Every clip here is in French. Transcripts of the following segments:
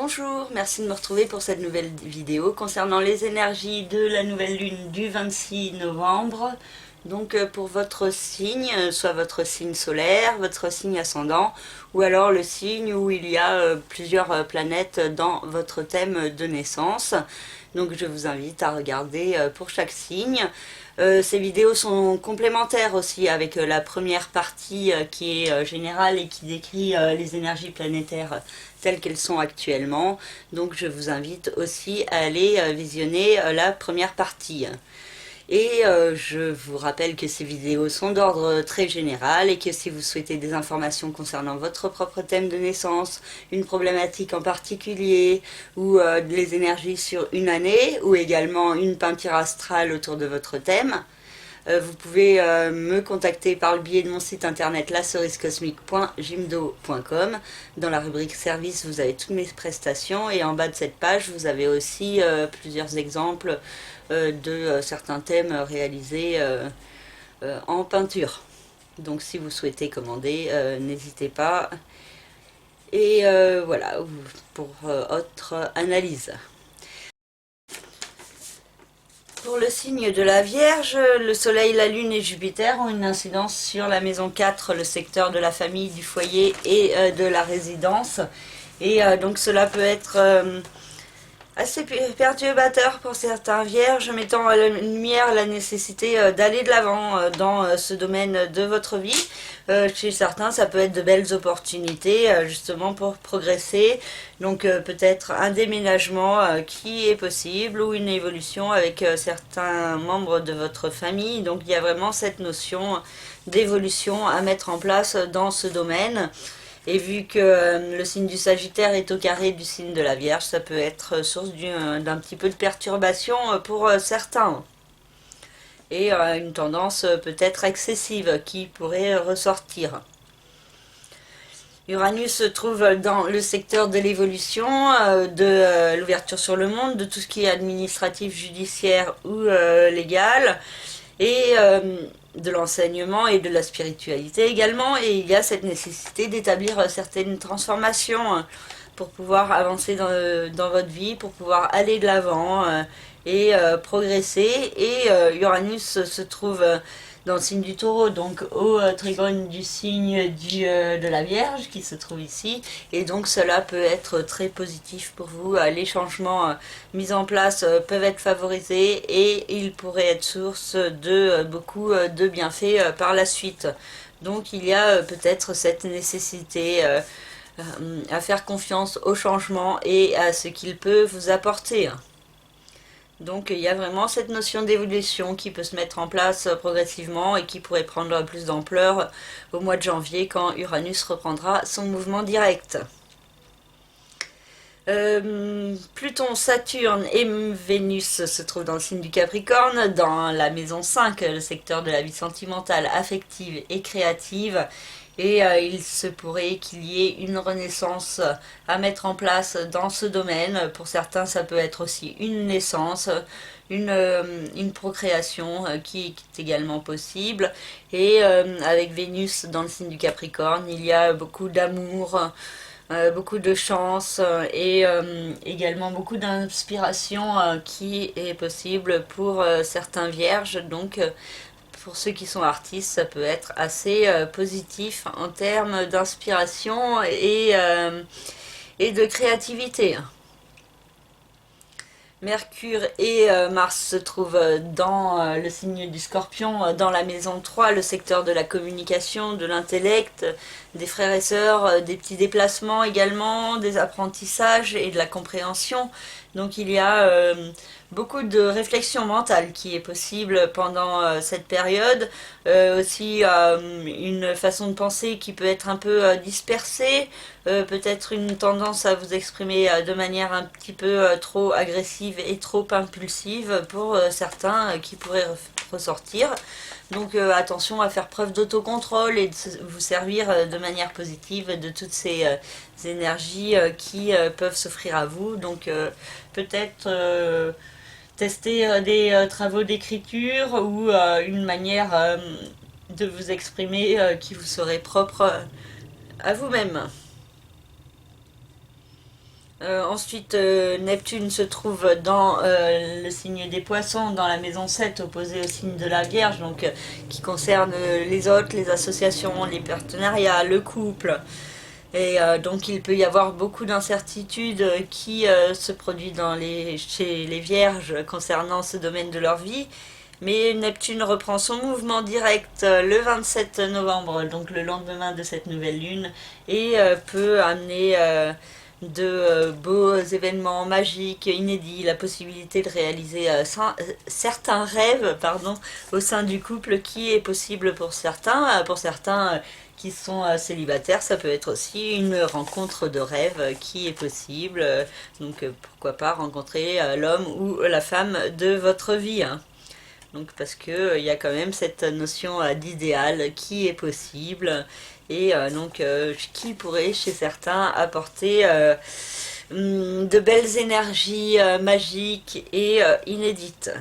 Bonjour, merci de me retrouver pour cette nouvelle vidéo concernant les énergies de la nouvelle lune du 26 novembre. Donc pour votre signe, soit votre signe solaire, votre signe ascendant, ou alors le signe où il y a plusieurs planètes dans votre thème de naissance. Donc je vous invite à regarder pour chaque signe. Ces vidéos sont complémentaires aussi avec la première partie qui est générale et qui décrit les énergies planétaires telles qu'elles sont actuellement. Donc je vous invite aussi à aller visionner la première partie. Et je vous rappelle que ces vidéos sont d'ordre très général et que si vous souhaitez des informations concernant votre propre thème de naissance, une problématique en particulier ou les énergies sur une année ou également une peinture astrale autour de votre thème, vous pouvez me contacter par le biais de mon site internet lacerisecosmique.jimdo.com. Dans la rubrique service, vous avez toutes mes prestations et en bas de cette page, vous avez aussi plusieurs exemples de certains thèmes réalisés en peinture. Donc si vous souhaitez commander, n'hésitez pas. Et voilà, pour autre analyse. Pour le signe de la Vierge, le Soleil, la Lune et Jupiter ont une incidence sur la maison 4, le secteur de la famille, du foyer et de la résidence. Et donc cela peut être assez perturbateur pour certains vierges, mettant en lumière la nécessité d'aller de l'avant dans ce domaine de votre vie. Chez certains, ça peut être de belles opportunités justement pour progresser. Donc peut-être un déménagement qui est possible ou une évolution avec certains membres de votre famille. Donc il y a vraiment cette notion d'évolution à mettre en place dans ce domaine. Et vu que le signe du Sagittaire est au carré du signe de la Vierge, ça peut être source d'un petit peu de perturbation pour certains. Et une tendance peut-être excessive qui pourrait ressortir. Uranus se trouve dans le secteur de l'évolution, de l'ouverture sur le monde, de tout ce qui est administratif, judiciaire ou légal. Et de l'enseignement et de la spiritualité également, et il y a cette nécessité d'établir certaines transformations pour pouvoir avancer dans votre vie, pour pouvoir aller de l'avant et progresser. Et Uranus se trouve dans le signe du Taureau, donc au trigone du signe de la Vierge qui se trouve ici, et donc cela peut être très positif pour vous. Les changements mis en place peuvent être favorisés et ils pourraient être source de beaucoup de bienfaits par la suite. Donc il y a peut-être cette nécessité à faire confiance au changement et à ce qu'il peut vous apporter. Donc il y a vraiment cette notion d'évolution qui peut se mettre en place progressivement et qui pourrait prendre plus d'ampleur au mois de janvier quand Uranus reprendra son mouvement direct. Pluton, Saturne et Vénus se trouvent dans le signe du Capricorne, dans la maison 5, le secteur de la vie sentimentale, affective et créative. Et il se pourrait qu'il y ait une renaissance à mettre en place dans ce domaine. Pour certains, ça peut être aussi une naissance, une procréation qui est également possible. Et avec Vénus dans le signe du Capricorne, il y a beaucoup d'amour, beaucoup de chance et également beaucoup d'inspiration qui est possible pour certains vierges. Donc pour ceux qui sont artistes, ça peut être assez positif en termes d'inspiration et de créativité. Mercure et Mars se trouvent dans le signe du Scorpion, dans la maison 3, le secteur de la communication, de l'intellect, des frères et sœurs, des petits déplacements également, des apprentissages et de la compréhension. Donc il y a beaucoup de réflexion mentale qui est possible pendant cette période. Aussi une façon de penser qui peut être un peu dispersée, peut-être une tendance à vous exprimer de manière un petit peu trop agressive et trop impulsive pour certains qui pourraient ressortir. Donc attention à faire preuve d'autocontrôle et de vous servir de manière positive de toutes ces énergies qui peuvent s'offrir à vous. Donc peut-être tester des travaux d'écriture ou une manière de vous exprimer qui vous serait propre à vous-même. Ensuite, Neptune se trouve dans le signe des poissons, dans la maison 7, opposée au signe de la Vierge, donc qui concerne les hôtes, les associations, les partenariats, le couple. Et donc il peut y avoir beaucoup d'incertitudes qui se produisent chez les Vierges concernant ce domaine de leur vie. Mais Neptune reprend son mouvement direct le 27 novembre, donc le lendemain de cette nouvelle lune, et peut amener de beaux événements magiques, inédits, la possibilité de réaliser certains rêves au sein du couple qui est possible pour certains. Pour certains qui sont célibataires, ça peut être aussi une rencontre de rêve qui est possible. Donc pourquoi pas rencontrer l'homme ou la femme de votre vie, hein. Donc parce que il y a quand même cette notion d'idéal qui est possible et qui pourrait chez certains apporter de belles énergies magiques et inédites.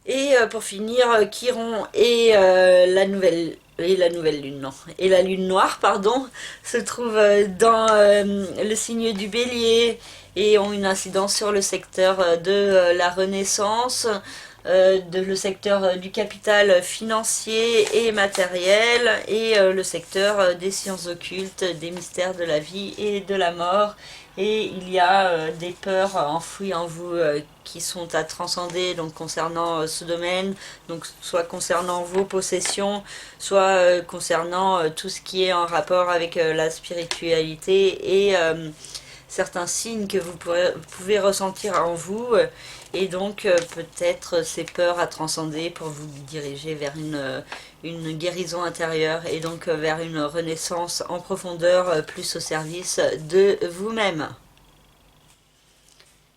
Et pour finir, Chiron et la nouvelle lune, non, et la lune noire, pardon, se trouvent dans le signe du Bélier et ont une incidence sur le secteur de la Renaissance, le secteur du capital financier et matériel et le secteur des sciences occultes, des mystères de la vie et de la mort. Et il y a des peurs enfouies en vous qui sont à transcender donc concernant ce domaine, donc soit concernant vos possessions, soit concernant tout ce qui est en rapport avec la spiritualité et certains signes que vous pouvez ressentir en vous et donc peut-être ces peurs à transcender pour vous diriger vers une guérison intérieure et donc vers une renaissance en profondeur plus au service de vous-même.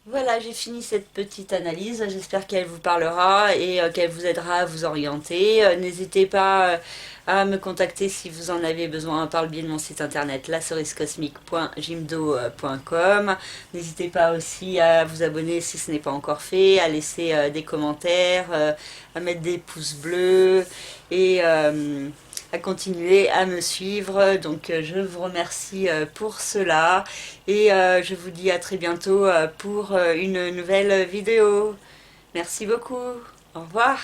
Voilà, j'ai fini cette petite analyse. J'espère qu'elle vous parlera et qu'elle vous aidera à vous orienter. N'hésitez pas à me contacter si vous en avez besoin par le biais de mon site internet lacerisecosmique.jimdo.com. N'hésitez pas aussi à vous abonner si ce n'est pas encore fait, à laisser des commentaires, à mettre des pouces bleus et à continuer à me suivre. Donc je vous remercie pour cela et je vous dis à très bientôt pour une nouvelle vidéo. Merci beaucoup. Au revoir.